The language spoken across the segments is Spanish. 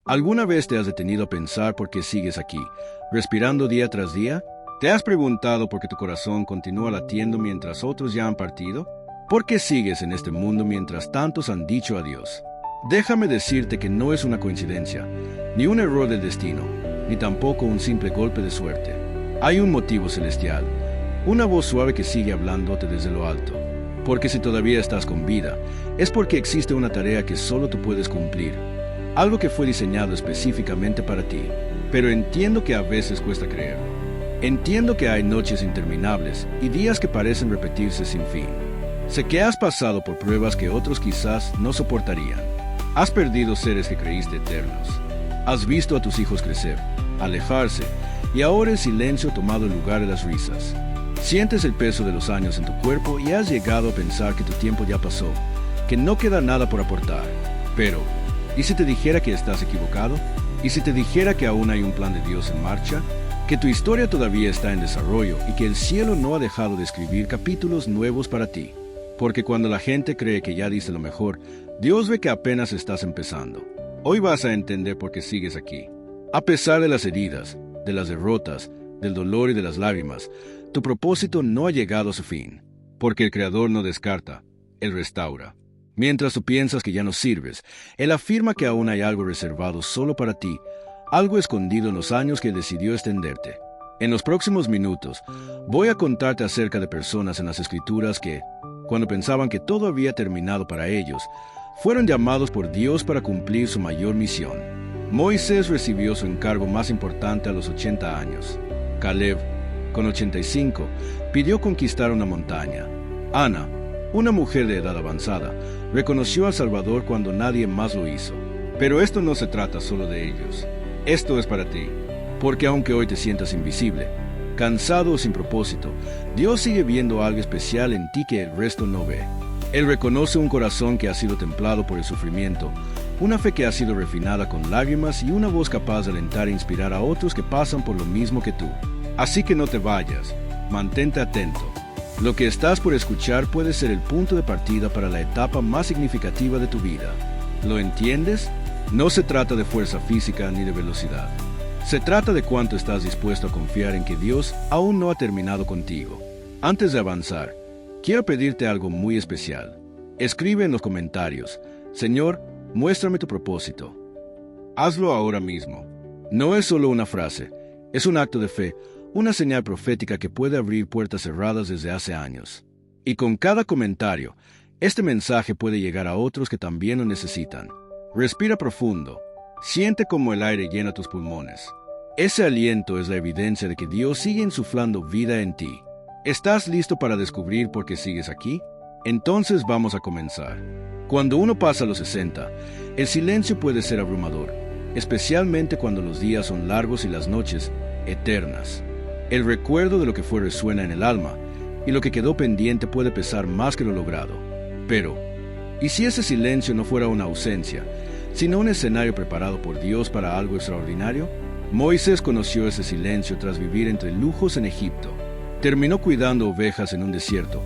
¿Alguna vez te has detenido a pensar por qué sigues aquí, respirando día tras día? ¿Te has preguntado por qué tu corazón continúa latiendo mientras otros ya han partido? ¿Por qué sigues en este mundo mientras tantos han dicho adiós? Déjame decirte que no es una coincidencia, ni un error del destino, ni tampoco un simple golpe de suerte. Hay un motivo celestial, una voz suave que sigue hablándote desde lo alto. Porque si todavía estás con vida, es porque existe una tarea que solo tú puedes cumplir. Algo que fue diseñado específicamente para ti. Pero entiendo que a veces cuesta creerlo. Entiendo que hay noches interminables y días que parecen repetirse sin fin. Sé que has pasado por pruebas que otros quizás no soportarían. Has perdido seres que creíste eternos. Has visto a tus hijos crecer, alejarse, y ahora el silencio ha tomado el lugar de las risas. Sientes el peso de los años en tu cuerpo y has llegado a pensar que tu tiempo ya pasó, que no queda nada por aportar. Pero, ¿y si te dijera que estás equivocado? ¿Y si te dijera que aún hay un plan de Dios en marcha? Que tu historia todavía está en desarrollo y que el cielo no ha dejado de escribir capítulos nuevos para ti. Porque cuando la gente cree que ya diste lo mejor, Dios ve que apenas estás empezando. Hoy vas a entender por qué sigues aquí. A pesar de las heridas, de las derrotas, del dolor y de las lágrimas, tu propósito no ha llegado a su fin. Porque el Creador no descarta, Él restaura. Mientras tú piensas que ya no sirves, Él afirma que aún hay algo reservado solo para ti, algo escondido en los años que decidió extenderte. En los próximos minutos, voy a contarte acerca de personas en las Escrituras que, cuando pensaban que todo había terminado para ellos, fueron llamados por Dios para cumplir su mayor misión. Moisés recibió su encargo más importante a los 80 años. Caleb, con 85, pidió conquistar una montaña. Ana, una mujer de edad avanzada, reconoció al Salvador cuando nadie más lo hizo. Pero esto no se trata solo de ellos. Esto es para ti, porque aunque hoy te sientas invisible, cansado o sin propósito, Dios sigue viendo algo especial en ti que el resto no ve. Él reconoce un corazón que ha sido templado por el sufrimiento, una fe que ha sido refinada con lágrimas y una voz capaz de alentar e inspirar a otros que pasan por lo mismo que tú. Así que no te vayas, mantente atento. Lo que estás por escuchar puede ser el punto de partida para la etapa más significativa de tu vida. ¿Lo entiendes? No se trata de fuerza física ni de velocidad. Se trata de cuánto estás dispuesto a confiar en que Dios aún no ha terminado contigo. Antes de avanzar, quiero pedirte algo muy especial. Escribe en los comentarios: Señor, muéstrame tu propósito. Hazlo ahora mismo. No es solo una frase, es un acto de fe, una señal profética que puede abrir puertas cerradas desde hace años. Y con cada comentario, este mensaje puede llegar a otros que también lo necesitan. Respira profundo. Siente cómo el aire llena tus pulmones. Ese aliento es la evidencia de que Dios sigue insuflando vida en ti. ¿Estás listo para descubrir por qué sigues aquí? Entonces vamos a comenzar. Cuando uno pasa los 60, el silencio puede ser abrumador, especialmente cuando los días son largos y las noches eternas. El recuerdo de lo que fue resuena en el alma, y lo que quedó pendiente puede pesar más que lo logrado. Pero, ¿y si ese silencio no fuera una ausencia, sino un escenario preparado por Dios para algo extraordinario? Moisés conoció ese silencio tras vivir entre lujos en Egipto. Terminó cuidando ovejas en un desierto,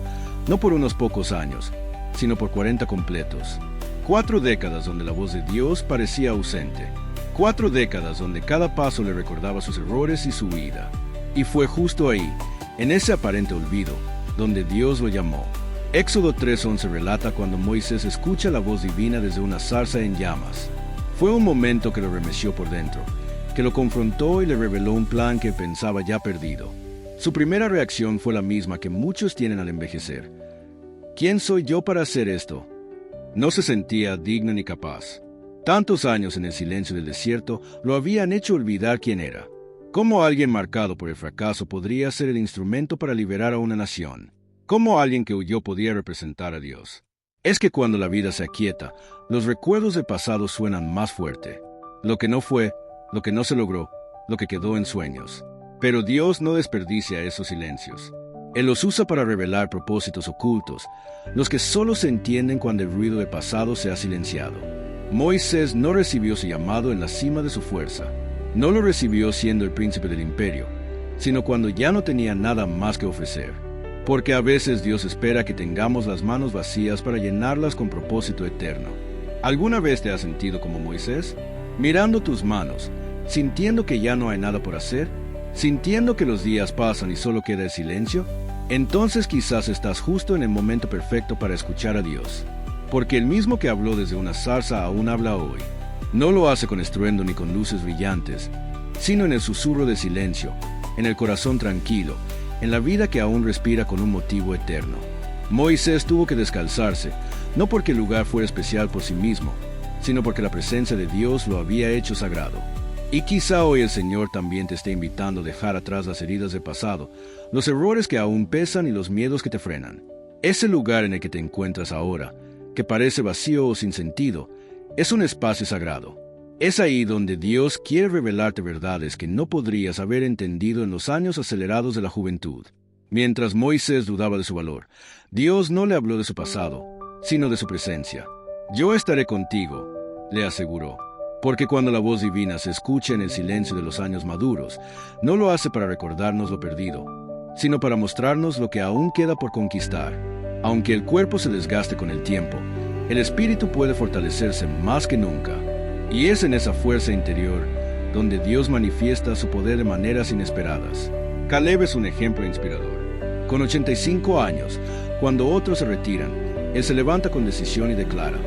no por unos pocos años, sino por 40 completos. 4 décadas donde la voz de Dios parecía ausente. 4 décadas donde cada paso le recordaba sus errores y su huida. Y fue justo ahí, en ese aparente olvido, donde Dios lo llamó. Éxodo 3:11 relata cuando Moisés escucha la voz divina desde una zarza en llamas. Fue un momento que lo remeció por dentro, que lo confrontó y le reveló un plan que pensaba ya perdido. Su primera reacción fue la misma que muchos tienen al envejecer. ¿Quién soy yo para hacer esto? No se sentía digno ni capaz. Tantos años en el silencio del desierto lo habían hecho olvidar quién era. ¿Cómo alguien marcado por el fracaso podría ser el instrumento para liberar a una nación? ¿Cómo alguien que huyó podía representar a Dios? Es que cuando la vida se aquieta, los recuerdos del pasado suenan más fuerte. Lo que no fue, lo que no se logró, lo que quedó en sueños. Pero Dios no desperdicia esos silencios. Él los usa para revelar propósitos ocultos, los que solo se entienden cuando el ruido del pasado se ha silenciado. Moisés no recibió su llamado en la cima de su fuerza. No lo recibió siendo el príncipe del imperio, sino cuando ya no tenía nada más que ofrecer. Porque a veces Dios espera que tengamos las manos vacías para llenarlas con propósito eterno. ¿Alguna vez te has sentido como Moisés? mirando tus manos, sintiendo que ya no hay nada por hacer, sintiendo que los días pasan y solo queda el silencio, entonces quizás estás justo en el momento perfecto para escuchar a Dios. Porque el mismo que habló desde una zarza aún habla hoy. No lo hace con estruendo ni con luces brillantes, sino en el susurro de silencio, en el corazón tranquilo, en la vida que aún respira con un motivo eterno. Moisés tuvo que descalzarse, no porque el lugar fuera especial por sí mismo, sino porque la presencia de Dios lo había hecho sagrado. Y quizá hoy el Señor también te esté invitando a dejar atrás las heridas del pasado, los errores que aún pesan y los miedos que te frenan. Ese lugar en el que te encuentras ahora, que parece vacío o sin sentido, es un espacio sagrado. Es ahí donde Dios quiere revelarte verdades que no podrías haber entendido en los años acelerados de la juventud. Mientras Moisés dudaba de su valor, Dios no le habló de su pasado, sino de su presencia. Yo estaré contigo, le aseguró, porque cuando la voz divina se escucha en el silencio de los años maduros, no lo hace para recordarnos lo perdido, sino para mostrarnos lo que aún queda por conquistar. Aunque el cuerpo se desgaste con el tiempo, el espíritu puede fortalecerse más que nunca. Y es en esa fuerza interior donde Dios manifiesta su poder de maneras inesperadas. Caleb es un ejemplo inspirador. Con 85 años, cuando otros se retiran, él se levanta con decisión y declara: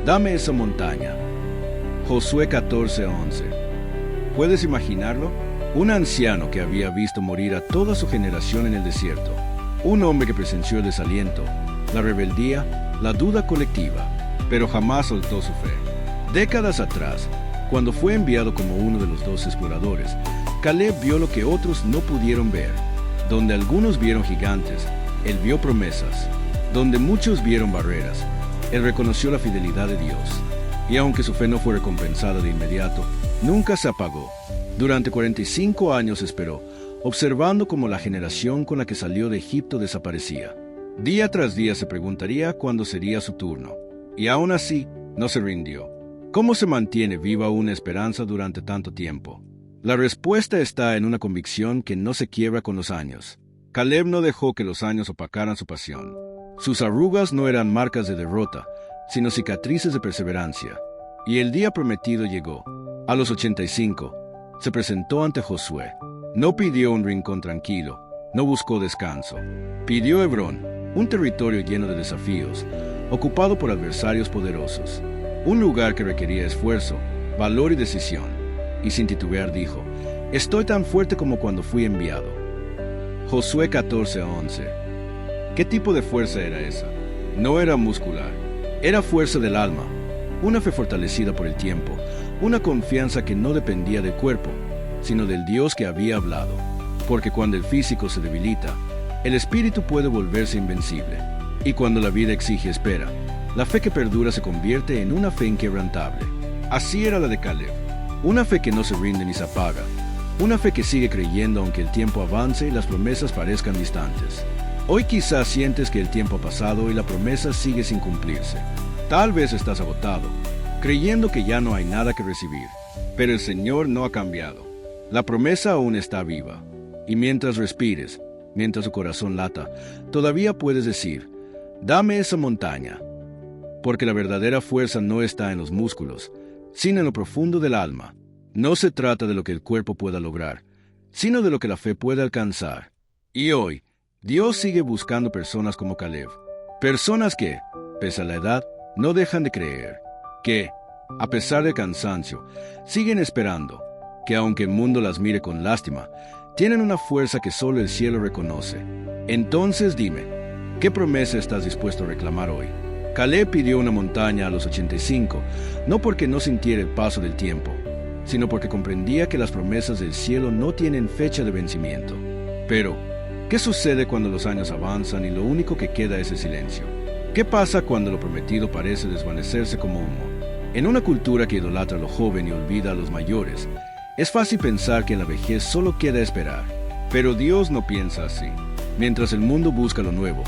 «Dame esa montaña». Josué 14:11. ¿Puedes imaginarlo? Un anciano que había visto morir a toda su generación en el desierto. Un hombre que presenció el desaliento, la rebeldía, la duda colectiva, pero jamás soltó su fe. Décadas atrás, cuando fue enviado como uno de los 12 exploradores, Caleb vio lo que otros no pudieron ver. Donde algunos vieron gigantes, él vio promesas. Donde muchos vieron barreras, él reconoció la fidelidad de Dios. Y aunque su fe no fue recompensada de inmediato, nunca se apagó. Durante 45 años esperó, observando cómo la generación con la que salió de Egipto desaparecía. Día tras día se preguntaría cuándo sería su turno. Y aún así, no se rindió. ¿Cómo se mantiene viva una esperanza durante tanto tiempo? La respuesta está en una convicción que no se quiebra con los años. Caleb no dejó que los años opacaran su pasión. Sus arrugas no eran marcas de derrota, sino cicatrices de perseverancia. Y el día prometido llegó. A los 85, se presentó ante Josué. No pidió un rincón tranquilo, no buscó descanso. Pidió Hebrón, un territorio lleno de desafíos, ocupado por adversarios poderosos. Un lugar que requería esfuerzo, valor y decisión. Y sin titubear dijo: «Estoy tan fuerte como cuando fui enviado». Josué 14:11. ¿Qué tipo de fuerza era esa? No era muscular, era fuerza del alma, una fe fortalecida por el tiempo, una confianza que no dependía del cuerpo, sino del Dios que había hablado. Porque cuando el físico se debilita, el espíritu puede volverse invencible. Y cuando la vida exige espera, la fe que perdura se convierte en una fe inquebrantable. Así era la de Caleb, una fe que no se rinde ni se apaga, una fe que sigue creyendo aunque el tiempo avance y las promesas parezcan distantes. Hoy quizás sientes que el tiempo ha pasado y la promesa sigue sin cumplirse. Tal vez estás agotado, creyendo que ya no hay nada que recibir, pero el Señor no ha cambiado. La promesa aún está viva, y mientras respires, mientras tu corazón lata, todavía puedes decir: «Dame esa montaña». Porque la verdadera fuerza no está en los músculos, sino en lo profundo del alma. No se trata de lo que el cuerpo pueda lograr, sino de lo que la fe puede alcanzar. Y hoy, Dios sigue buscando personas como Caleb. Personas que, pese a la edad, no dejan de creer. Que, a pesar del cansancio, siguen esperando. Que aunque el mundo las mire con lástima, tienen una fuerza que solo el cielo reconoce. Entonces dime, ¿qué promesa estás dispuesto a reclamar hoy? Caleb pidió una montaña a los 85, no porque no sintiera el paso del tiempo, sino porque comprendía que las promesas del cielo no tienen fecha de vencimiento. Pero, ¿qué sucede cuando los años avanzan y lo único que queda es el silencio? ¿Qué pasa cuando lo prometido parece desvanecerse como humo? En una cultura que idolatra a lo joven y olvida a los mayores, es fácil pensar que en la vejez solo queda esperar. Pero Dios no piensa así. Mientras el mundo busca lo nuevo,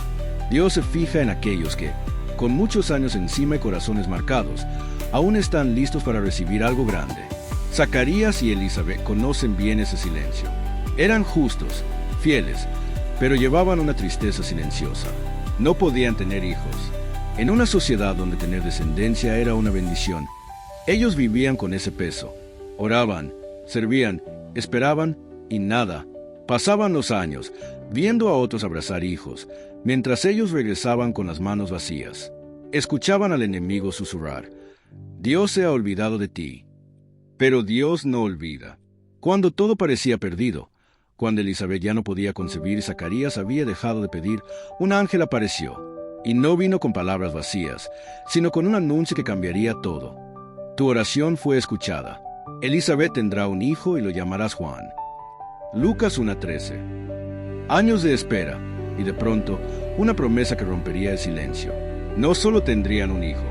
Dios se fija en aquellos que, con muchos años encima y corazones marcados, aún están listos para recibir algo grande. Zacarías y Elizabeth conocen bien ese silencio. Eran justos, fieles, pero llevaban una tristeza silenciosa. No podían tener hijos. En una sociedad donde tener descendencia era una bendición, Ellos vivían con ese peso. Oraban, servían, esperaban y nada. Pasaban los años, viendo a otros abrazar hijos, mientras ellos regresaban con las manos vacías. Escuchaban al enemigo susurrar: Dios se ha olvidado de ti. Pero Dios no olvida. Cuando todo parecía perdido, cuando Elizabeth ya no podía concebir y Zacarías había dejado de pedir, un ángel apareció, y no vino con palabras vacías, sino con un anuncio que cambiaría todo. Tu oración fue escuchada. Elizabeth tendrá un hijo y lo llamarás Juan. Lucas 1:13. Años de espera, y de pronto, una promesa que rompería el silencio. No solo tendrían un hijo,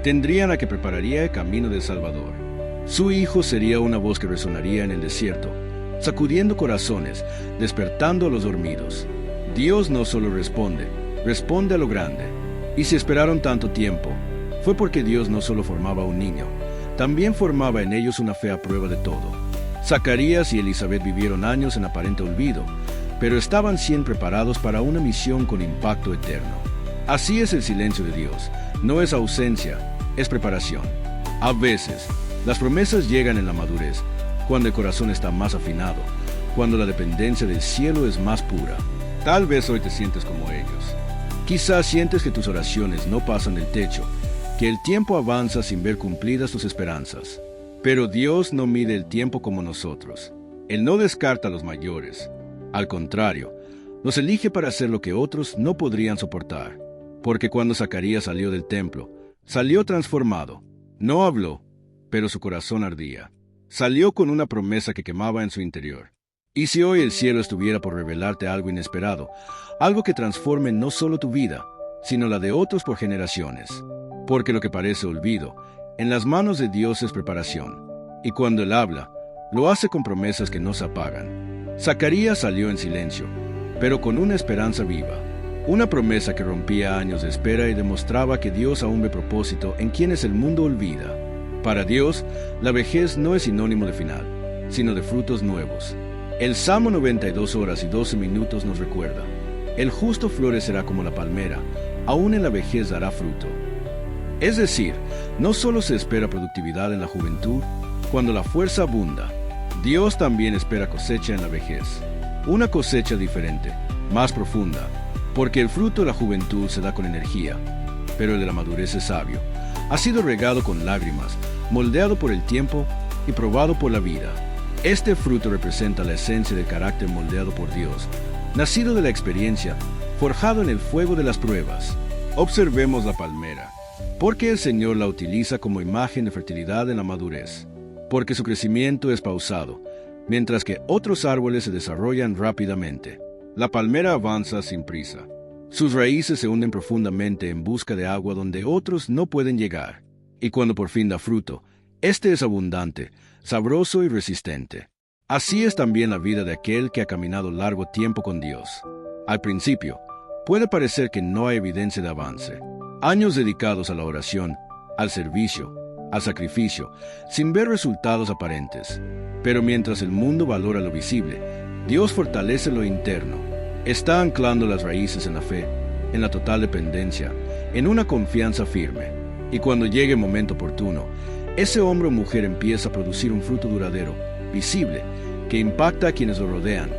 tendrían a que prepararía el camino del Salvador. Su hijo sería una voz que resonaría en el desierto, sacudiendo corazones, despertando a los dormidos. Dios no solo responde, responde a lo grande. Y si esperaron tanto tiempo, fue porque Dios no solo formaba un niño, también formaba en ellos una fe a prueba de todo. Zacarías y Elizabeth vivieron años en aparente olvido, pero estaban siempre preparados para una misión con impacto eterno. Así es el silencio de Dios. No es ausencia, es preparación. A veces, las promesas llegan en la madurez, cuando el corazón está más afinado, cuando la dependencia del cielo es más pura. Tal vez hoy te sientes como ellos. Quizás sientes que tus oraciones no pasan del techo, que el tiempo avanza sin ver cumplidas tus esperanzas. Pero Dios no mide el tiempo como nosotros. Él no descarta a los mayores. Al contrario, nos elige para hacer lo que otros no podrían soportar. Porque cuando Zacarías salió del templo, salió transformado. No habló, pero su corazón ardía. Salió con una promesa que quemaba en su interior. Y si hoy el cielo estuviera por revelarte algo inesperado, algo que transforme no solo tu vida, sino la de otros por generaciones. Porque lo que parece olvido, en las manos de Dios es preparación. Y cuando Él habla, lo hace con promesas que no se apagan. Zacarías salió en silencio, pero con una esperanza viva. Una promesa que rompía años de espera y demostraba que Dios aún ve propósito en quienes el mundo olvida. Para Dios, la vejez no es sinónimo de final, sino de frutos nuevos. El Salmo 92:12 nos recuerda: el justo florecerá como la palmera, aún en la vejez dará fruto. Es decir, no solo se espera productividad en la juventud, cuando la fuerza abunda, Dios también espera cosecha en la vejez. Una cosecha diferente, más profunda, porque el fruto de la juventud se da con energía, pero el de la madurez es sabio. Ha sido regado con lágrimas, moldeado por el tiempo y probado por la vida. Este fruto representa la esencia del carácter moldeado por Dios, nacido de la experiencia, forjado en el fuego de las pruebas. Observemos la palmera. Porque el Señor la utiliza como imagen de fertilidad en la madurez. Porque su crecimiento es pausado, mientras que otros árboles se desarrollan rápidamente. La palmera avanza sin prisa. Sus raíces se hunden profundamente en busca de agua donde otros no pueden llegar. Y cuando por fin da fruto, este es abundante, sabroso y resistente. Así es también la vida de aquel que ha caminado largo tiempo con Dios. Al principio, puede parecer que no hay evidencia de avance. Años dedicados a la oración, al servicio, al sacrificio, sin ver resultados aparentes. Pero mientras el mundo valora lo visible, Dios fortalece lo interno. Está anclando las raíces en la fe, en la total dependencia, en una confianza firme. Y cuando llegue el momento oportuno, ese hombre o mujer empieza a producir un fruto duradero, visible, que impacta a quienes lo rodean,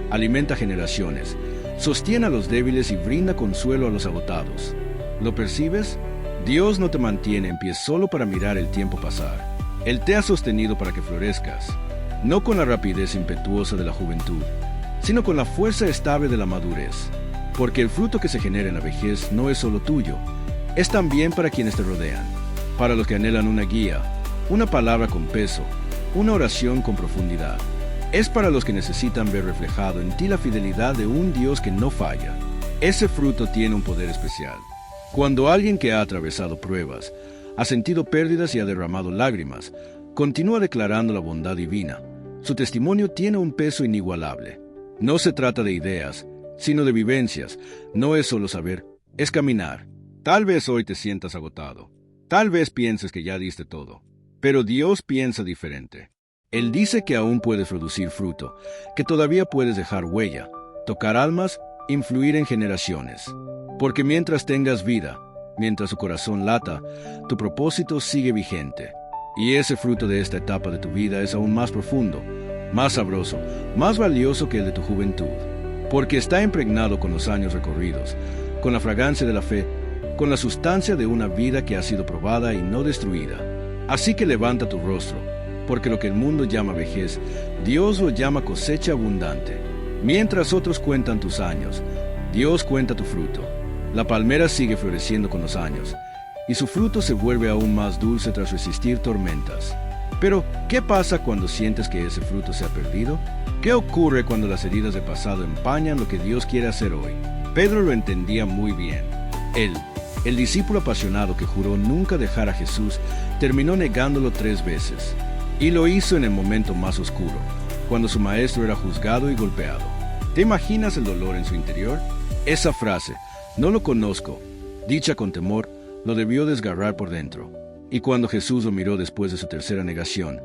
alimenta generaciones, sostiene a los débiles y brinda consuelo a los agotados. ¿Lo percibes? Dios no te mantiene en pie solo para mirar el tiempo pasar. Él te ha sostenido para que florezcas, no con la rapidez impetuosa de la juventud, sino con la fuerza estable de la madurez. Porque el fruto que se genera en la vejez no es solo tuyo, es también para quienes te rodean, para los que anhelan una guía, una palabra con peso, una oración con profundidad. Es para los que necesitan ver reflejado en ti la fidelidad de un Dios que no falla. Ese fruto tiene un poder especial. Cuando alguien que ha atravesado pruebas, ha sentido pérdidas y ha derramado lágrimas, continúa declarando la bondad divina, su testimonio tiene un peso inigualable. No se trata de ideas, sino de vivencias. No es solo saber, es caminar. Tal vez hoy te sientas agotado. Tal vez pienses que ya diste todo. Pero Dios piensa diferente. Él dice que aún puedes producir fruto, que todavía puedes dejar huella, tocar almas, influir en generaciones. Porque mientras tengas vida, mientras tu corazón lata, tu propósito sigue vigente. Y ese fruto de esta etapa de tu vida es aún más profundo, más sabroso, más valioso que el de tu juventud, porque está impregnado con los años recorridos, con la fragancia de la fe, con la sustancia de una vida que ha sido probada y no destruida. Así que levanta tu rostro, porque lo que el mundo llama vejez, Dios lo llama cosecha abundante. Mientras otros cuentan tus años, Dios cuenta tu fruto. La palmera sigue floreciendo con los años, y su fruto se vuelve aún más dulce tras resistir tormentas. Pero, ¿qué pasa cuando sientes que ese fruto se ha perdido? ¿Qué ocurre cuando las heridas del pasado empañan lo que Dios quiere hacer hoy? Pedro lo entendía muy bien. Él, el discípulo apasionado que juró nunca dejar a Jesús, terminó negándolo 3 veces. Y lo hizo en el momento más oscuro, cuando su maestro era juzgado y golpeado. ¿Te imaginas el dolor en su interior? Esa frase, "no lo conozco", dicha con temor, lo debió desgarrar por dentro. Y cuando Jesús lo miró después de su tercera negación,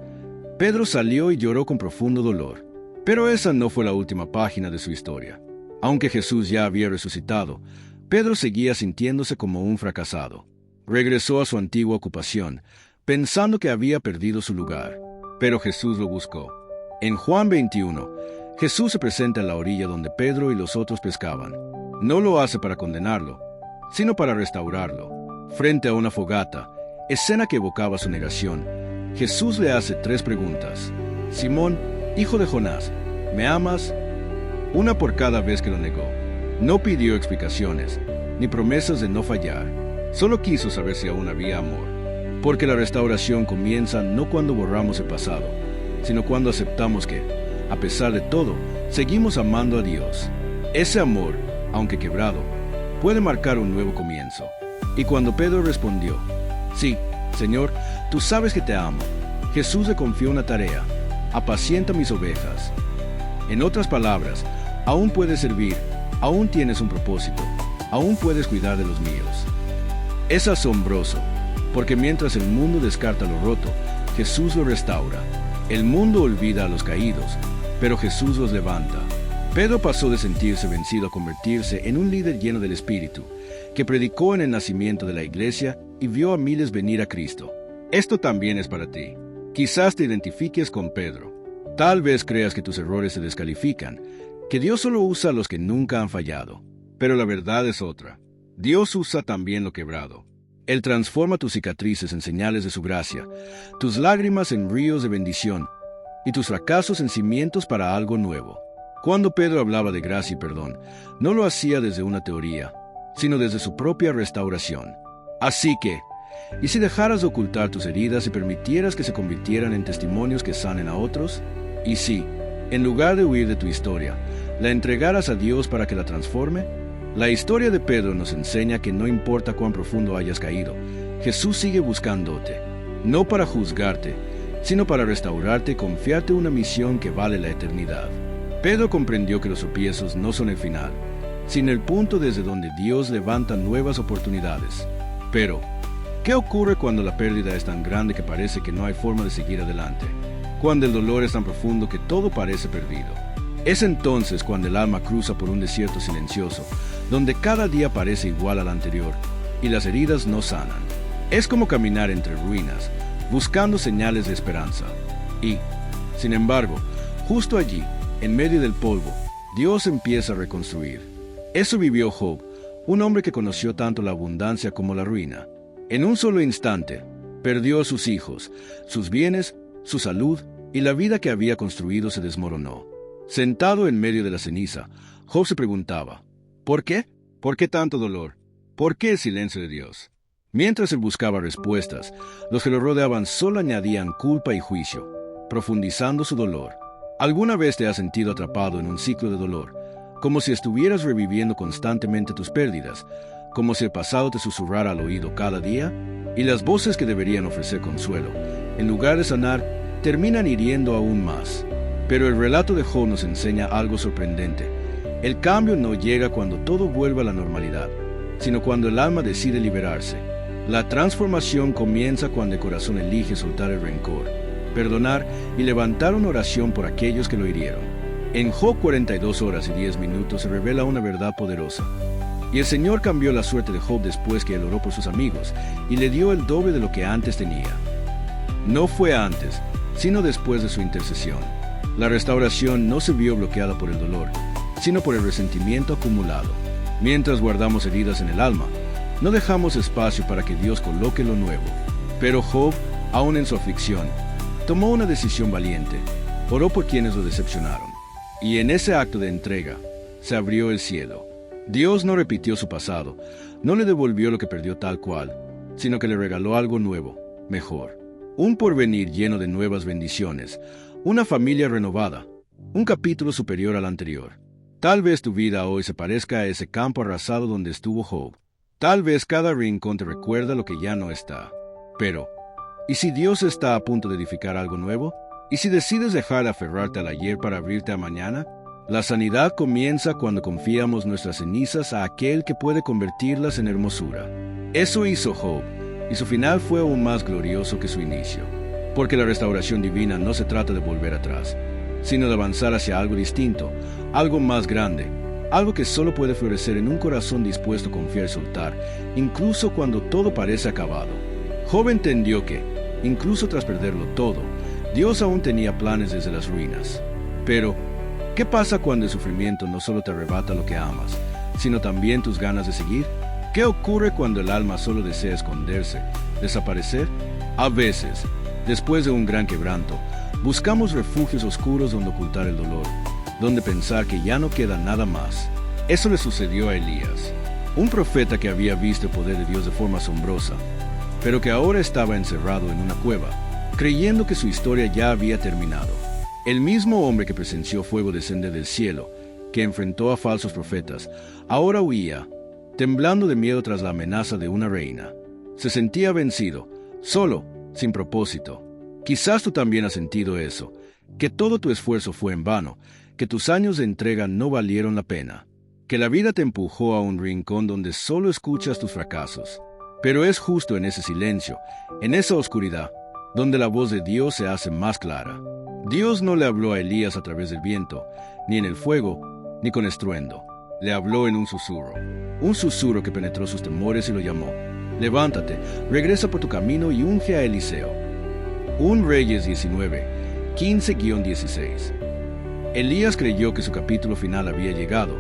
Pedro salió y lloró con profundo dolor. Pero esa no fue la última página de su historia. Aunque Jesús ya había resucitado, Pedro seguía sintiéndose como un fracasado. Regresó a su antigua ocupación, pensando que había perdido su lugar. Pero Jesús lo buscó. En Juan 21, Jesús se presenta en la orilla donde Pedro y los otros pescaban. No lo hace para condenarlo, sino para restaurarlo. Frente a una fogata, escena que evocaba su negación, Jesús le hace 3 preguntas. Simón, hijo de Jonás, ¿me amas? Una por cada vez que lo negó. No pidió explicaciones, ni promesas de no fallar. Solo quiso saber si aún había amor. Porque la restauración comienza no cuando borramos el pasado, sino cuando aceptamos que, a pesar de todo, seguimos amando a Dios. Ese amor, aunque quebrado, puede marcar un nuevo comienzo. Y cuando Pedro respondió, "Sí, Señor, tú sabes que te amo", Jesús le confió una tarea: apacienta mis ovejas. En otras palabras, aún puedes servir, aún tienes un propósito, aún puedes cuidar de los míos. Es asombroso, porque mientras el mundo descarta lo roto, Jesús lo restaura. El mundo olvida a los caídos, pero Jesús los levanta. Pedro pasó de sentirse vencido a convertirse en un líder lleno del Espíritu, que predicó en el nacimiento de la iglesia y vio a miles venir a Cristo. Esto también es para ti. Quizás te identifiques con Pedro. Tal vez creas que tus errores se descalifican, que Dios solo usa a los que nunca han fallado. Pero la verdad es otra. Dios usa también lo quebrado. Él transforma tus cicatrices en señales de su gracia, tus lágrimas en ríos de bendición, y tus fracasos en cimientos para algo nuevo. Cuando Pedro hablaba de gracia y perdón, no lo hacía desde una teoría, sino desde su propia restauración. Así que, ¿y si dejaras de ocultar tus heridas y permitieras que se convirtieran en testimonios que sanen a otros? ¿Y si, en lugar de huir de tu historia, la entregaras a Dios para que la transforme? La historia de Pedro nos enseña que no importa cuán profundo hayas caído, Jesús sigue buscándote, no para juzgarte, sino para restaurarte y confiarte una misión que vale la eternidad. Pedro comprendió que los tropiezos no son el final, sino el punto desde donde Dios levanta nuevas oportunidades. Pero, ¿qué ocurre cuando la pérdida es tan grande que parece que no hay forma de seguir adelante? Cuando el dolor es tan profundo que todo parece perdido. Es entonces cuando el alma cruza por un desierto silencioso, donde cada día parece igual al anterior, y las heridas no sanan. Es como caminar entre ruinas, buscando señales de esperanza. Y, sin embargo, justo allí, en medio del polvo, Dios empieza a reconstruir. Eso vivió Job, un hombre que conoció tanto la abundancia como la ruina. En un solo instante, perdió a sus hijos, sus bienes, su salud, y la vida que había construido se desmoronó. Sentado en medio de la ceniza, Job se preguntaba, ¿por qué? ¿Por qué tanto dolor? ¿Por qué el silencio de Dios? Mientras él buscaba respuestas, los que lo rodeaban solo añadían culpa y juicio, profundizando su dolor. ¿Alguna vez te has sentido atrapado en un ciclo de dolor, como si estuvieras reviviendo constantemente tus pérdidas, como si el pasado te susurrara al oído cada día? Y las voces que deberían ofrecer consuelo, en lugar de sanar, terminan hiriendo aún más. Pero el relato de Job nos enseña algo sorprendente. El cambio no llega cuando todo vuelve a la normalidad, sino cuando el alma decide liberarse. La transformación comienza cuando el corazón elige soltar el rencor, perdonar y levantar una oración por aquellos que lo hirieron. En Job 42 horas y 10 minutos se revela una verdad poderosa. Y el Señor cambió la suerte de Job después que él oró por sus amigos, y le dio el doble de lo que antes tenía. No fue antes, sino después de su intercesión. La restauración no se vio bloqueada por el dolor, sino por el resentimiento acumulado. Mientras guardamos heridas en el alma, no dejamos espacio para que Dios coloque lo nuevo. Pero Job, aun en su aflicción, tomó una decisión valiente. Oró por quienes lo decepcionaron. Y en ese acto de entrega, se abrió el cielo. Dios no repitió su pasado, no le devolvió lo que perdió tal cual, sino que le regaló algo nuevo, mejor. Un porvenir lleno de nuevas bendiciones, una familia renovada, un capítulo superior al anterior. Tal vez tu vida hoy se parezca a ese campo arrasado donde estuvo Job. Tal vez cada rincón te recuerda lo que ya no está. Pero, ¿y si Dios está a punto de edificar algo nuevo? ¿Y si decides dejar de aferrarte al ayer para abrirte a mañana? La sanidad comienza cuando confiamos nuestras cenizas a aquel que puede convertirlas en hermosura. Eso hizo Job, y su final fue aún más glorioso que su inicio. Porque la restauración divina no se trata de volver atrás, sino de avanzar hacia algo distinto, algo más grande, algo que solo puede florecer en un corazón dispuesto a confiar y soltar, incluso cuando todo parece acabado. Job entendió que, incluso tras perderlo todo, Dios aún tenía planes desde las ruinas. Pero, ¿qué pasa cuando el sufrimiento no solo te arrebata lo que amas, sino también tus ganas de seguir? ¿Qué ocurre cuando el alma solo desea esconderse, desaparecer? A veces, después de un gran quebranto, buscamos refugios oscuros donde ocultar el dolor, donde pensar que ya no queda nada más. Eso le sucedió a Elías, un profeta que había visto el poder de Dios de forma asombrosa, pero que ahora estaba encerrado en una cueva, creyendo que su historia ya había terminado. El mismo hombre que presenció fuego descender del cielo, que enfrentó a falsos profetas, ahora huía, temblando de miedo tras la amenaza de una reina. Se sentía vencido, solo, sin propósito. Quizás tú también has sentido eso, que todo tu esfuerzo fue en vano, que tus años de entrega no valieron la pena, que la vida te empujó a un rincón donde solo escuchas tus fracasos. Pero es justo en ese silencio, en esa oscuridad, donde la voz de Dios se hace más clara. Dios no le habló a Elías a través del viento, ni en el fuego, ni con estruendo. Le habló en un susurro que penetró sus temores y lo llamó. Levántate, regresa por tu camino y unge a Eliseo. 1 Reyes 19, 15-16. Elías creyó que su capítulo final había llegado,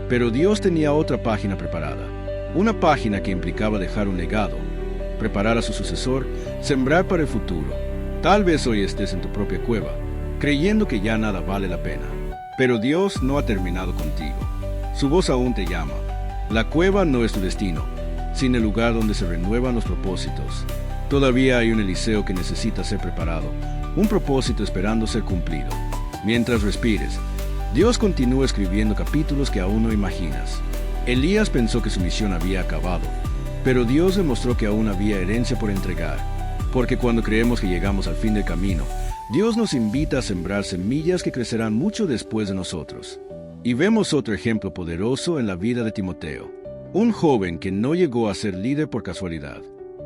pero Dios tenía otra página preparada. Una página que implicaba dejar un legado, preparar a su sucesor, sembrar para el futuro. Tal vez hoy estés en tu propia cueva, creyendo que ya nada vale la pena. Pero Dios no ha terminado contigo. Su voz aún te llama. La cueva no es tu destino, sino el lugar donde se renuevan los propósitos. Todavía hay un Eliseo que necesita ser preparado, un propósito esperando ser cumplido. Mientras respires, Dios continúa escribiendo capítulos que aún no imaginas. Elías pensó que su misión había acabado, pero Dios demostró que aún había herencia por entregar. Porque cuando creemos que llegamos al fin del camino, Dios nos invita a sembrar semillas que crecerán mucho después de nosotros. Y vemos otro ejemplo poderoso en la vida de Timoteo, un joven que no llegó a ser líder por casualidad.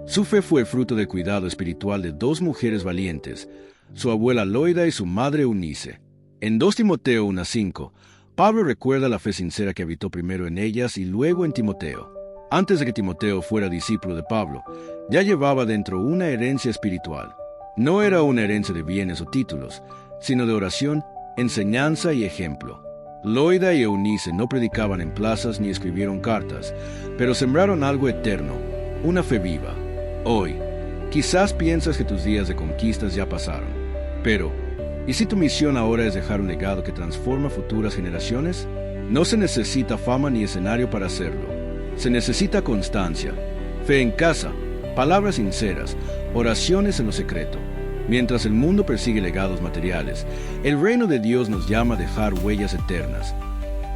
Su fe fue fruto del cuidado espiritual de dos mujeres valientes, su abuela Loida y su madre Eunice. En 2 Timoteo 1:5, Pablo recuerda la fe sincera que habitó primero en ellas y luego en Timoteo. Antes de que Timoteo fuera discípulo de Pablo, ya llevaba dentro una herencia espiritual. No era una herencia de bienes o títulos, sino de oración, enseñanza y ejemplo. Loida y Eunice no predicaban en plazas ni escribieron cartas, pero sembraron algo eterno, una fe viva. Hoy, quizás piensas que tus días de conquistas ya pasaron, pero ¿y si tu misión ahora es dejar un legado que transforma futuras generaciones? No se necesita fama ni escenario para hacerlo. Se necesita constancia, fe en casa, palabras sinceras, oraciones en lo secreto. Mientras el mundo persigue legados materiales, el reino de Dios nos llama a dejar huellas eternas.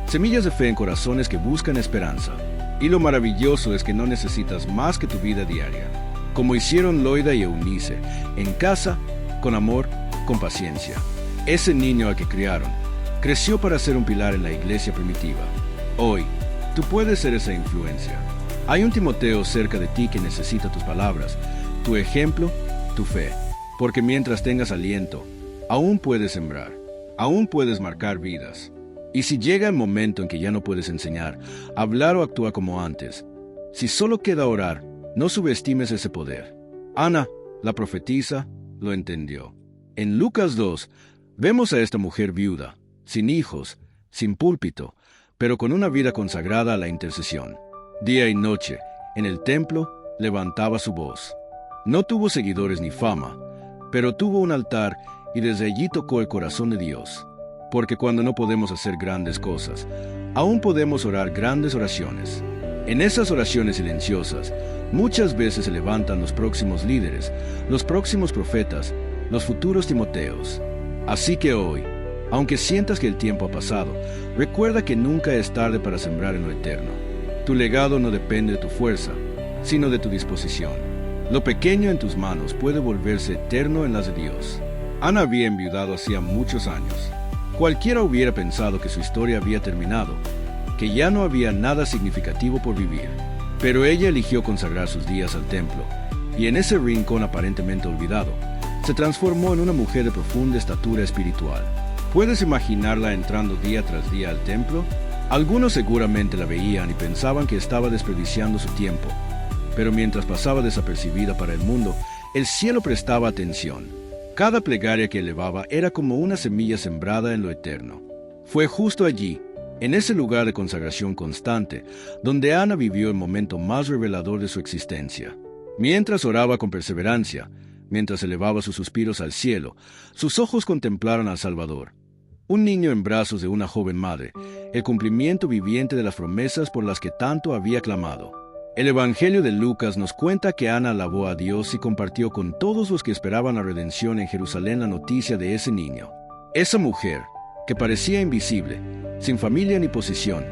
Semillas de fe en corazones que buscan esperanza. Y lo maravilloso es que no necesitas más que tu vida diaria, como hicieron Loida y Eunice, en casa, con amor, con paciencia. Ese niño al que criaron, creció para ser un pilar en la iglesia primitiva. Hoy, tú puedes ser esa influencia. Hay un Timoteo cerca de ti que necesita tus palabras, tu ejemplo, tu fe. Porque mientras tengas aliento, aún puedes sembrar, aún puedes marcar vidas. Y si llega el momento en que ya no puedes enseñar, hablar o actuar como antes, si solo queda orar, no subestimes ese poder. Ana, la profetisa, lo entendió. En Lucas 2, vemos a esta mujer viuda, sin hijos, sin púlpito, pero con una vida consagrada a la intercesión. Día y noche, en el templo, levantaba su voz. No tuvo seguidores ni fama, pero tuvo un altar y desde allí tocó el corazón de Dios. Porque cuando no podemos hacer grandes cosas, aún podemos orar grandes oraciones. En esas oraciones silenciosas, muchas veces se levantan los próximos líderes, los próximos profetas, los futuros Timoteos. Así que hoy, aunque sientas que el tiempo ha pasado, recuerda que nunca es tarde para sembrar en lo eterno. Tu legado no depende de tu fuerza, sino de tu disposición. Lo pequeño en tus manos puede volverse eterno en las de Dios. Ana había enviudado hacía muchos años. Cualquiera hubiera pensado que su historia había terminado, que ya no había nada significativo por vivir. Pero ella eligió consagrar sus días al templo, y en ese rincón aparentemente olvidado, se transformó en una mujer de profunda estatura espiritual. ¿Puedes imaginarla entrando día tras día al templo? Algunos seguramente la veían y pensaban que estaba desperdiciando su tiempo, pero mientras pasaba desapercibida para el mundo, el cielo prestaba atención. Cada plegaria que elevaba era como una semilla sembrada en lo eterno. Fue justo allí, en ese lugar de consagración constante, donde Ana vivió el momento más revelador de su existencia. Mientras oraba con perseverancia, mientras elevaba sus suspiros al cielo, sus ojos contemplaron al Salvador. Un niño en brazos de una joven madre, el cumplimiento viviente de las promesas por las que tanto había clamado. El Evangelio de Lucas nos cuenta que Ana alabó a Dios y compartió con todos los que esperaban la redención en Jerusalén la noticia de ese niño. Esa mujer, que parecía invisible, sin familia ni posición,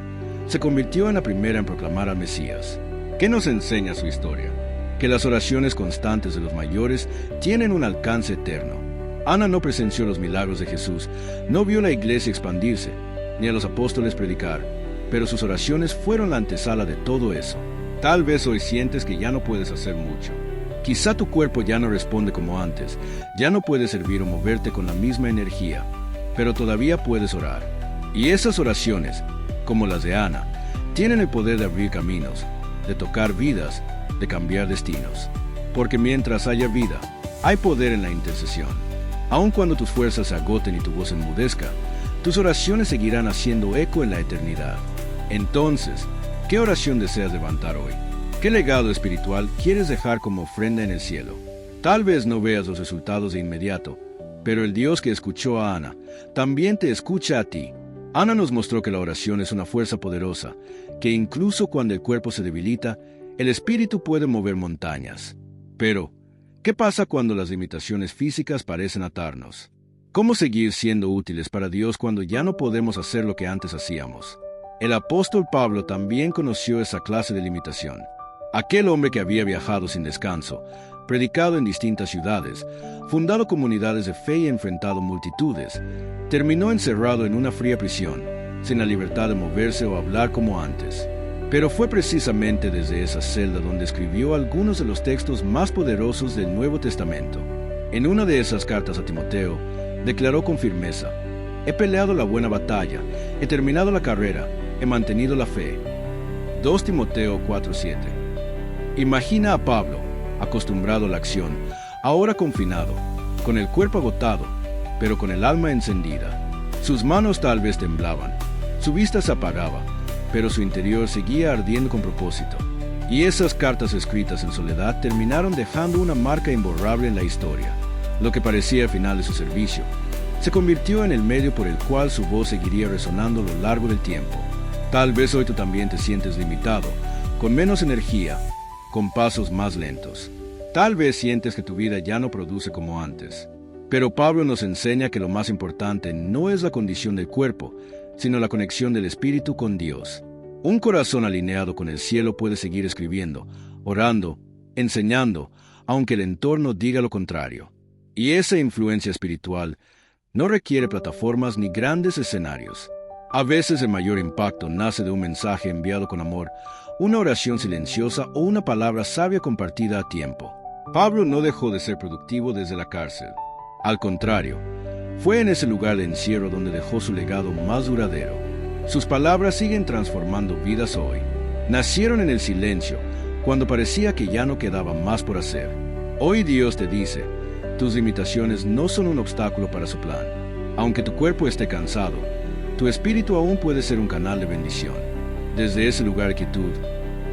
se convirtió en la primera en proclamar al Mesías. ¿Qué nos enseña su historia? Que las oraciones constantes de los mayores tienen un alcance eterno. Ana no presenció los milagros de Jesús, no vio la iglesia expandirse, ni a los apóstoles predicar, pero sus oraciones fueron la antesala de todo eso. Tal vez hoy sientes que ya no puedes hacer mucho. Quizá tu cuerpo ya no responde como antes, ya no puedes servir o moverte con la misma energía, pero todavía puedes orar. Y esas oraciones, como las de Ana, tienen el poder de abrir caminos, de tocar vidas, de cambiar destinos. Porque mientras haya vida, hay poder en la intercesión. Aun cuando tus fuerzas se agoten y tu voz enmudezca, tus oraciones seguirán haciendo eco en la eternidad. Entonces, ¿qué oración deseas levantar hoy? ¿Qué legado espiritual quieres dejar como ofrenda en el cielo? Tal vez no veas los resultados de inmediato, pero el Dios que escuchó a Ana también te escucha a ti. Ana nos mostró que la oración es una fuerza poderosa, que incluso cuando el cuerpo se debilita, el espíritu puede mover montañas. Pero, ¿qué pasa cuando las limitaciones físicas parecen atarnos? ¿Cómo seguir siendo útiles para Dios cuando ya no podemos hacer lo que antes hacíamos? El apóstol Pablo también conoció esa clase de limitación. Aquel hombre que había viajado sin descanso, predicado en distintas ciudades, fundado comunidades de fe y enfrentado multitudes, terminó encerrado en una fría prisión, sin la libertad de moverse o hablar como antes. Pero fue precisamente desde esa celda donde escribió algunos de los textos más poderosos del Nuevo Testamento. En una de esas cartas a Timoteo, declaró con firmeza: «He peleado la buena batalla, he terminado la carrera, he mantenido la fe». 2 Timoteo 4:7. Imagina a Pablo, acostumbrado a la acción, ahora confinado, con el cuerpo agotado, pero con el alma encendida. Sus manos tal vez temblaban, su vista se apagaba, pero su interior seguía ardiendo con propósito. Y esas cartas escritas en soledad terminaron dejando una marca imborrable en la historia. Lo que parecía el final de su servicio se convirtió en el medio por el cual su voz seguiría resonando a lo largo del tiempo. Tal vez hoy tú también te sientes limitado, con menos energía, con pasos más lentos. Tal vez sientes que tu vida ya no produce como antes. Pero Pablo nos enseña que lo más importante no es la condición del cuerpo, sino la conexión del espíritu con Dios. Un corazón alineado con el cielo puede seguir escribiendo, orando, enseñando, aunque el entorno diga lo contrario. Y esa influencia espiritual no requiere plataformas ni grandes escenarios. A veces el mayor impacto nace de un mensaje enviado con amor, una oración silenciosa o una palabra sabia compartida a tiempo. Pablo no dejó de ser productivo desde la cárcel. Al contrario, fue en ese lugar de encierro donde dejó su legado más duradero. Sus palabras siguen transformando vidas hoy. Nacieron en el silencio, cuando parecía que ya no quedaba más por hacer. Hoy Dios te dice: tus limitaciones no son un obstáculo para su plan. Aunque tu cuerpo esté cansado, tu espíritu aún puede ser un canal de bendición. Desde ese lugar de quietud,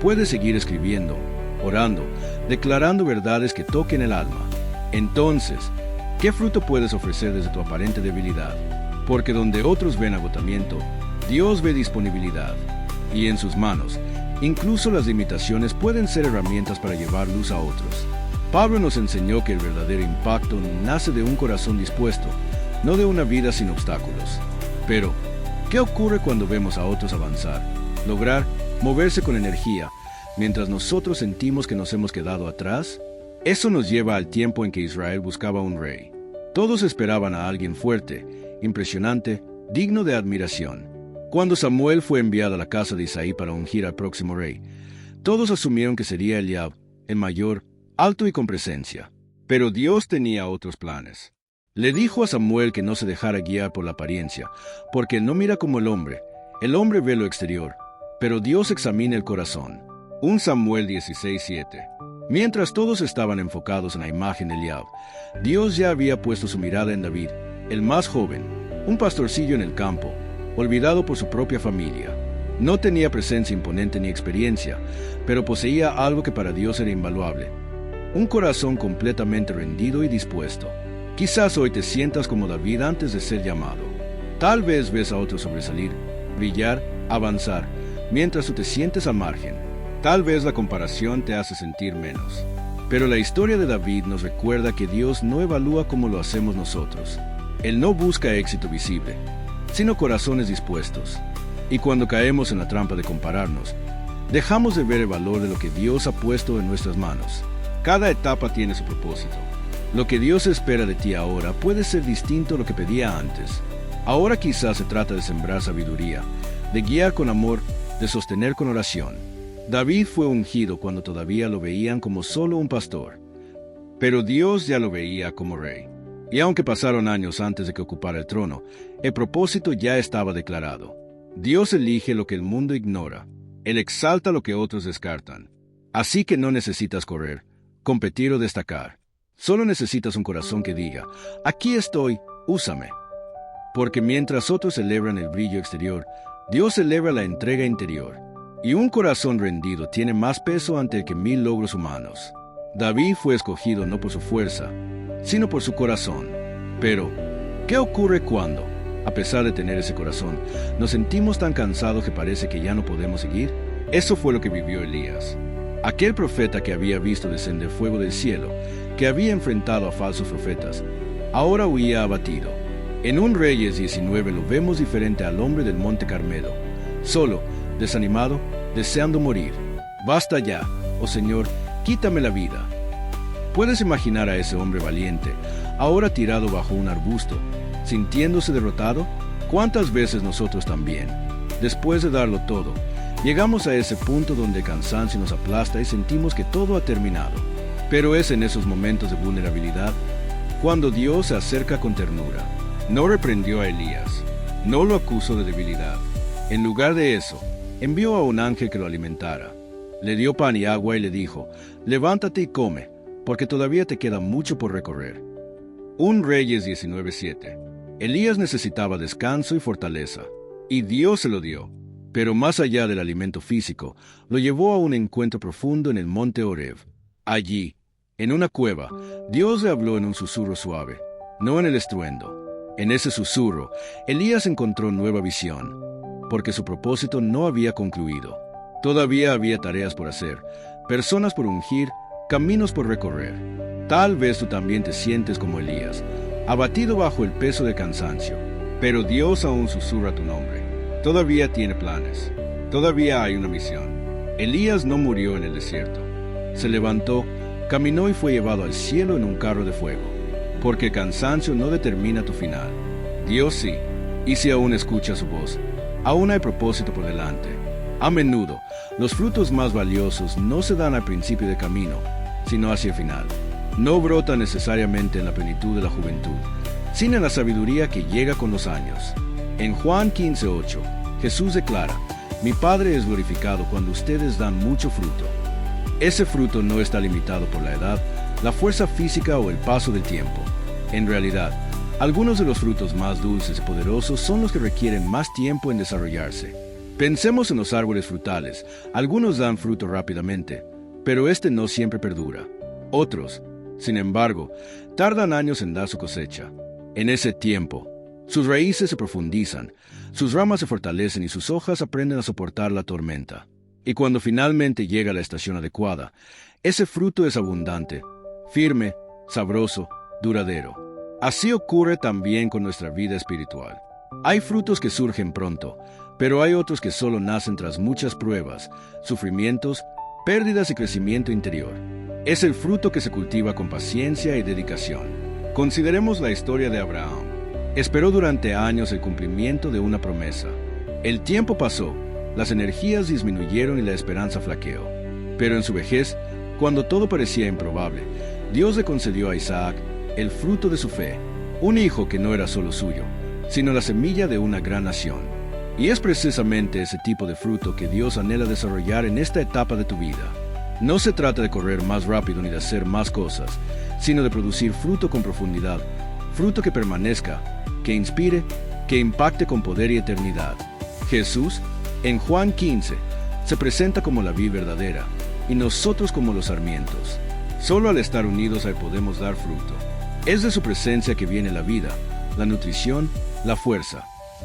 puedes seguir escribiendo, orando, declarando verdades que toquen el alma. Entonces, ¿qué fruto puedes ofrecer desde tu aparente debilidad? Porque donde otros ven agotamiento, Dios ve disponibilidad. Y en sus manos, incluso las limitaciones pueden ser herramientas para llevar luz a otros. Pablo nos enseñó que el verdadero impacto nace de un corazón dispuesto, no de una vida sin obstáculos. Pero, ¿qué ocurre cuando vemos a otros avanzar, lograr, moverse con energía, mientras nosotros sentimos que nos hemos quedado atrás? Eso nos lleva al tiempo en que Israel buscaba un rey. Todos esperaban a alguien fuerte, impresionante, digno de admiración. Cuando Samuel fue enviado a la casa de Isaí para ungir al próximo rey, todos asumieron que sería Eliab, el mayor, alto y con presencia. Pero Dios tenía otros planes. Le dijo a Samuel que no se dejara guiar por la apariencia, porque él no mira como el hombre ve lo exterior, pero Dios examina el corazón. 1 Samuel 16:7. Mientras todos estaban enfocados en la imagen de Eliab, Dios ya había puesto su mirada en David, el más joven, un pastorcillo en el campo, olvidado por su propia familia. No tenía presencia imponente ni experiencia, pero poseía algo que para Dios era invaluable: un corazón completamente rendido y dispuesto. Quizás hoy te sientas como David antes de ser llamado. Tal vez ves a otros sobresalir, brillar, avanzar, mientras tú te sientes al margen. Tal vez la comparación te hace sentir menos. Pero la historia de David nos recuerda que Dios no evalúa como lo hacemos nosotros. Él no busca éxito visible, sino corazones dispuestos. Y cuando caemos en la trampa de compararnos, dejamos de ver el valor de lo que Dios ha puesto en nuestras manos. Cada etapa tiene su propósito. Lo que Dios espera de ti ahora puede ser distinto a lo que pedía antes. Ahora quizás se trata de sembrar sabiduría, de guiar con amor, de sostener con oración. David fue ungido cuando todavía lo veían como solo un pastor, pero Dios ya lo veía como rey. Y aunque pasaron años antes de que ocupara el trono, el propósito ya estaba declarado. Dios elige lo que el mundo ignora. Él exalta lo que otros descartan. Así que no necesitas correr, competir o destacar. Solo necesitas un corazón que diga: aquí estoy, úsame. Porque mientras otros celebran el brillo exterior, Dios celebra la entrega interior. Y un corazón rendido tiene más peso ante el que 1000 logros humanos. David fue escogido no por su fuerza, sino por su corazón. Pero, ¿qué ocurre cuando, a pesar de tener ese corazón, nos sentimos tan cansados que parece que ya no podemos seguir? Eso fue lo que vivió Elías. Aquel profeta que había visto descender fuego del cielo, que había enfrentado a falsos profetas, ahora huía abatido. En 1 Reyes 19 lo vemos diferente al hombre del Monte Carmelo, solo, desanimado, deseando morir. Basta ya, oh Señor, quítame la vida. ¿Puedes imaginar a ese hombre valiente, ahora tirado bajo un arbusto, sintiéndose derrotado? ¿Cuántas veces nosotros también, después de darlo todo, llegamos a ese punto donde el cansancio nos aplasta y sentimos que todo ha terminado? Pero es en esos momentos de vulnerabilidad cuando Dios se acerca con ternura. No reprendió a Elías, no lo acusó de debilidad. En lugar de eso, envió a un ángel que lo alimentara. Le dio pan y agua y le dijo: levántate y come, porque todavía te queda mucho por recorrer. 1 Reyes 19:7. Elías necesitaba descanso y fortaleza, y Dios se lo dio. Pero más allá del alimento físico, lo llevó a un encuentro profundo en el monte Horeb. Allí, en una cueva, Dios le habló en un susurro suave, no en el estruendo. En ese susurro, Elías encontró nueva visión, porque su propósito no había concluido. Todavía había tareas por hacer, personas por ungir, caminos por recorrer. Tal vez tú también te sientes como Elías, abatido bajo el peso del cansancio, pero Dios aún susurra tu nombre. Todavía tiene planes, todavía hay una misión. Elías no murió en el desierto. Se levantó, caminó y fue llevado al cielo en un carro de fuego, porque el cansancio no determina tu final. Dios sí, y si aún escuchas su voz, aún hay propósito por delante. A menudo, los frutos más valiosos no se dan al principio del camino, sino hacia el final. No brota necesariamente en la plenitud de la juventud, sino en la sabiduría que llega con los años. En Juan 15:8, Jesús declara: mi Padre es glorificado cuando ustedes dan mucho fruto. Ese fruto no está limitado por la edad, la fuerza física o el paso del tiempo. En realidad, algunos de los frutos más dulces y poderosos son los que requieren más tiempo en desarrollarse. Pensemos en los árboles frutales. Algunos dan fruto rápidamente, pero este no siempre perdura. Otros, sin embargo, tardan años en dar su cosecha. En ese tiempo, sus raíces se profundizan, sus ramas se fortalecen y sus hojas aprenden a soportar la tormenta. Y cuando finalmente llega la estación adecuada, ese fruto es abundante, firme, sabroso, duradero. Así ocurre también con nuestra vida espiritual. Hay frutos que surgen pronto, pero hay otros que solo nacen tras muchas pruebas, sufrimientos, pérdidas y crecimiento interior. Es el fruto que se cultiva con paciencia y dedicación. Consideremos la historia de Abraham. Esperó durante años el cumplimiento de una promesa. El tiempo pasó, las energías disminuyeron y la esperanza flaqueó. Pero en su vejez, cuando todo parecía improbable, Dios le concedió a Isaac el fruto de su fe, un hijo que no era solo suyo, sino la semilla de una gran nación. Y es precisamente ese tipo de fruto que Dios anhela desarrollar en esta etapa de tu vida. No se trata de correr más rápido ni de hacer más cosas, sino de producir fruto con profundidad, fruto que permanezca, que inspire, que impacte con poder y eternidad. Jesús, en Juan 15, se presenta como la vid verdadera, y nosotros como los sarmientos. Solo al estar unidos ahí podemos dar fruto. Es de su presencia que viene la vida, la nutrición, la fuerza.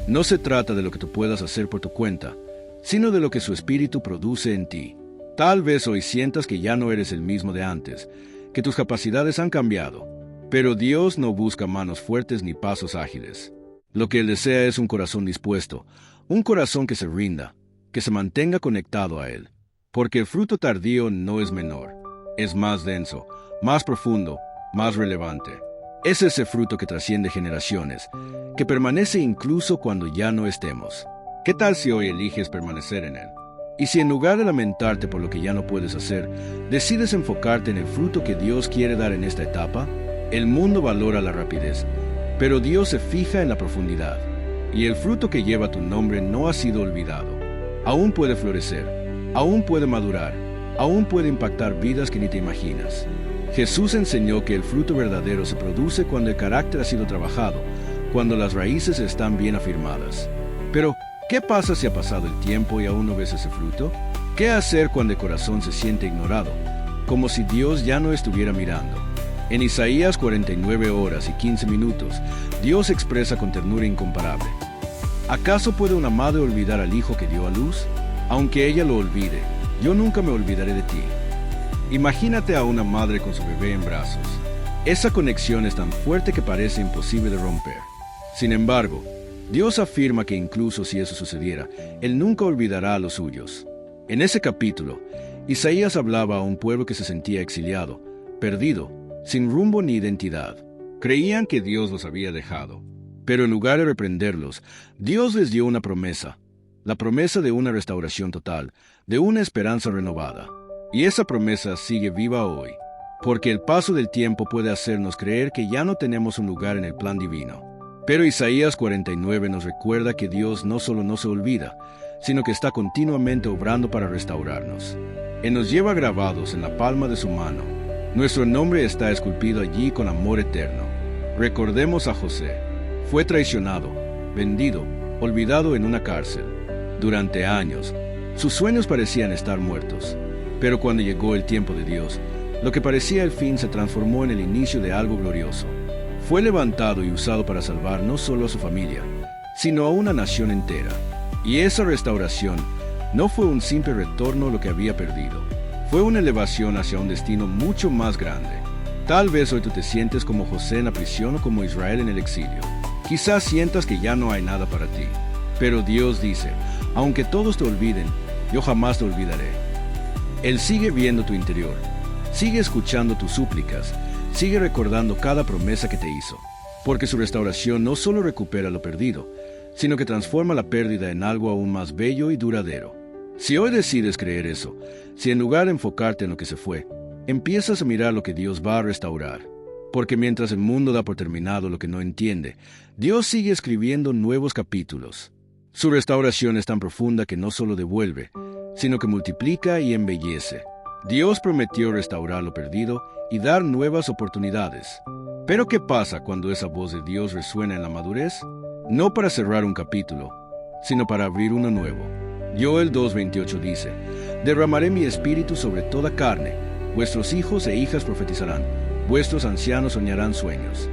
No se trata de lo que tú puedas hacer por tu cuenta, sino de lo que su espíritu produce en ti. Tal vez hoy sientas que ya no eres el mismo de antes, que tus capacidades han cambiado, pero Dios no busca manos fuertes ni pasos ágiles. Lo que Él desea es un corazón dispuesto, un corazón que se rinda, que se mantenga conectado a Él, porque el fruto tardío no es menor, es más denso, más profundo, más relevante. Es ese fruto que trasciende generaciones, que permanece incluso cuando ya no estemos. ¿Qué tal si hoy eliges permanecer en Él? Y si en lugar de lamentarte por lo que ya no puedes hacer, decides enfocarte en el fruto que Dios quiere dar en esta etapa. El mundo valora la rapidez, pero Dios se fija en la profundidad. Y el fruto que lleva tu nombre no ha sido olvidado. Aún puede florecer, aún puede madurar, aún puede impactar vidas que ni te imaginas. Jesús enseñó que el fruto verdadero se produce cuando el carácter ha sido trabajado, cuando las raíces están bien afirmadas. Pero, ¿qué pasa si ha pasado el tiempo y aún no ves ese fruto? ¿Qué hacer cuando el corazón se siente ignorado, como si Dios ya no estuviera mirando? En Isaías 49 horas y 15 minutos, Dios expresa con ternura incomparable: ¿acaso puede una madre olvidar al hijo que dio a luz? Aunque ella lo olvide, yo nunca me olvidaré de ti. Imagínate a una madre con su bebé en brazos. Esa conexión es tan fuerte que parece imposible de romper. Sin embargo, Dios afirma que incluso si eso sucediera, Él nunca olvidará a los suyos. En ese capítulo, Isaías hablaba a un pueblo que se sentía exiliado, perdido, sin rumbo ni identidad. Creían que Dios los había dejado. Pero en lugar de reprenderlos, Dios les dio una promesa. La promesa de una restauración total, de una esperanza renovada. Y esa promesa sigue viva hoy, porque el paso del tiempo puede hacernos creer que ya no tenemos un lugar en el plan divino. Pero Isaías 49 nos recuerda que Dios no solo no se olvida, sino que está continuamente obrando para restaurarnos. Él nos lleva grabados en la palma de su mano. Nuestro nombre está esculpido allí con amor eterno. Recordemos a José. Fue traicionado, vendido, olvidado en una cárcel. Durante años, sus sueños parecían estar muertos. Pero cuando llegó el tiempo de Dios, lo que parecía el fin se transformó en el inicio de algo glorioso. Fue levantado y usado para salvar no solo a su familia, sino a una nación entera. Y esa restauración no fue un simple retorno a lo que había perdido. Fue una elevación hacia un destino mucho más grande. Tal vez hoy tú te sientes como José en la prisión o como Israel en el exilio. Quizás sientas que ya no hay nada para ti. Pero Dios dice: aunque todos te olviden, yo jamás te olvidaré. Él sigue viendo tu interior, sigue escuchando tus súplicas, sigue recordando cada promesa que te hizo, porque su restauración no solo recupera lo perdido, sino que transforma la pérdida en algo aún más bello y duradero. Si hoy decides creer eso, si en lugar de enfocarte en lo que se fue, empiezas a mirar lo que Dios va a restaurar, porque mientras el mundo da por terminado lo que no entiende, Dios sigue escribiendo nuevos capítulos. Su restauración es tan profunda que no solo devuelve, sino que multiplica y embellece. Dios prometió restaurar lo perdido y dar nuevas oportunidades. Pero ¿qué pasa cuando esa voz de Dios resuena en la madurez? No para cerrar un capítulo, sino para abrir uno nuevo. Joel 2:28 dice: derramaré mi espíritu sobre toda carne, vuestros hijos e hijas profetizarán, vuestros ancianos soñarán sueños.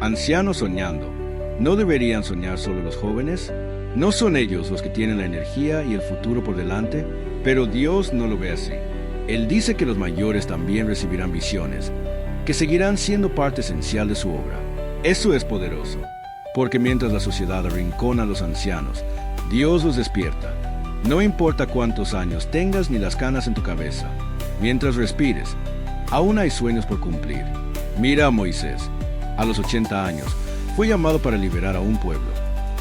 Ancianos soñando. ¿No deberían soñar solo los jóvenes? ¿No son ellos los que tienen la energía y el futuro por delante? Pero Dios no lo ve así. Él dice que los mayores también recibirán visiones, que seguirán siendo parte esencial de su obra. Eso es poderoso, porque mientras la sociedad arrincona a los ancianos, Dios los despierta. No importa cuántos años tengas ni las canas en tu cabeza, mientras respires, aún hay sueños por cumplir. Mira a Moisés. A los 80 años, fue llamado para liberar a un pueblo.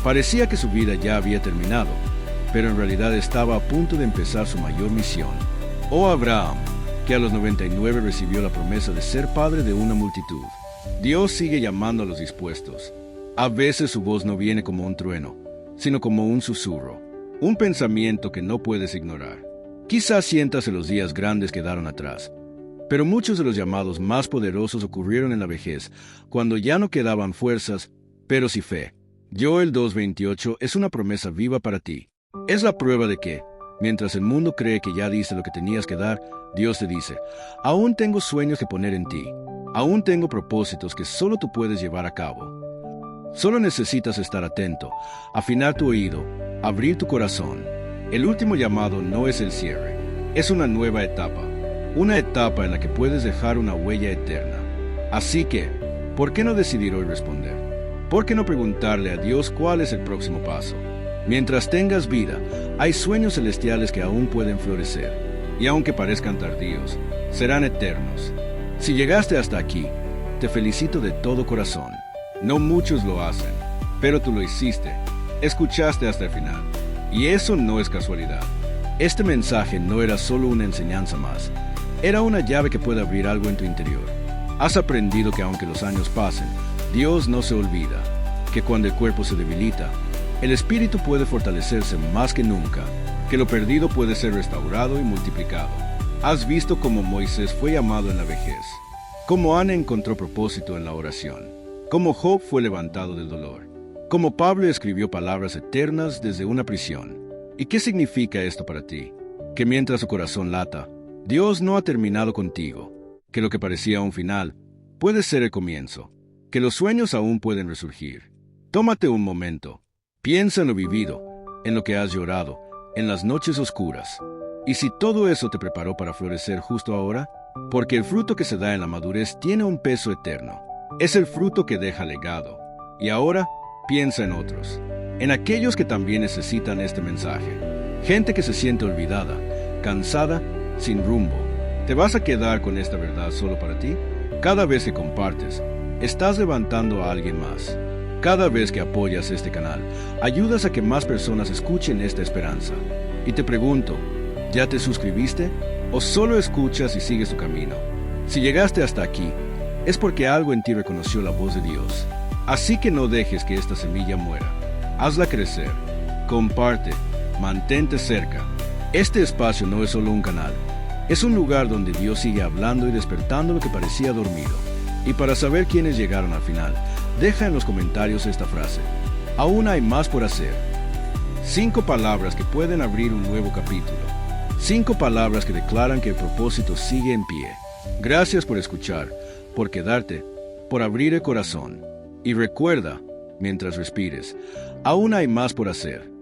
Parecía que su vida ya había terminado, pero en realidad estaba a punto de empezar su mayor misión. O Abraham, que a los 99 recibió la promesa de ser padre de una multitud. Dios sigue llamando a los dispuestos. A veces su voz no viene como un trueno, sino como un susurro, un pensamiento que no puedes ignorar. Quizás sientas en los días grandes quedaron atrás, pero muchos de los llamados más poderosos ocurrieron en la vejez, cuando ya no quedaban fuerzas, pero sí fe. Joel 2:28 es una promesa viva para ti. Es la prueba de que, mientras el mundo cree que ya diste lo que tenías que dar, Dios te dice: aún tengo sueños que poner en ti, aún tengo propósitos que solo tú puedes llevar a cabo. Solo necesitas estar atento, afinar tu oído, abrir tu corazón. El último llamado no es el cierre, es una nueva etapa. Una etapa en la que puedes dejar una huella eterna. Así que, ¿por qué no decidir hoy responder? ¿Por qué no preguntarle a Dios cuál es el próximo paso? Mientras tengas vida, hay sueños celestiales que aún pueden florecer, y aunque parezcan tardíos, serán eternos. Si llegaste hasta aquí, te felicito de todo corazón. No muchos lo hacen, pero tú lo hiciste. Escuchaste hasta el final. Y eso no es casualidad. Este mensaje no era solo una enseñanza más. Era una llave que puede abrir algo en tu interior. Has aprendido que aunque los años pasen, Dios no se olvida, que cuando el cuerpo se debilita, el espíritu puede fortalecerse más que nunca, que lo perdido puede ser restaurado y multiplicado. Has visto cómo Moisés fue llamado en la vejez, cómo Ana encontró propósito en la oración, cómo Job fue levantado del dolor, cómo Pablo escribió palabras eternas desde una prisión. ¿Y qué significa esto para ti? Que mientras su corazón lata, Dios no ha terminado contigo, que lo que parecía un final puede ser el comienzo, que los sueños aún pueden resurgir. Tómate un momento, piensa en lo vivido, en lo que has llorado, en las noches oscuras. Y si todo eso te preparó para florecer justo ahora, porque el fruto que se da en la madurez tiene un peso eterno. Es el fruto que deja legado. Y ahora, piensa en otros, en aquellos que también necesitan este mensaje. Gente que se siente olvidada, cansada, sin rumbo. ¿Te vas a quedar con esta verdad solo para ti? Cada vez que compartes, estás levantando a alguien más. Cada vez que apoyas este canal, ayudas a que más personas escuchen esta esperanza. Y te pregunto, ¿ya te suscribiste? ¿O solo escuchas y sigues tu camino? Si llegaste hasta aquí, es porque algo en ti reconoció la voz de Dios. Así que no dejes que esta semilla muera. Hazla crecer. Comparte. Mantente cerca. Este espacio no es solo un canal. Es un lugar donde Dios sigue hablando y despertando lo que parecía dormido. Y para saber quiénes llegaron al final, deja en los comentarios esta frase: aún hay más por hacer. 5 palabras que pueden abrir un nuevo capítulo. 5 palabras que declaran que el propósito sigue en pie. Gracias por escuchar, por quedarte, por abrir el corazón. Y recuerda, mientras respires, aún hay más por hacer.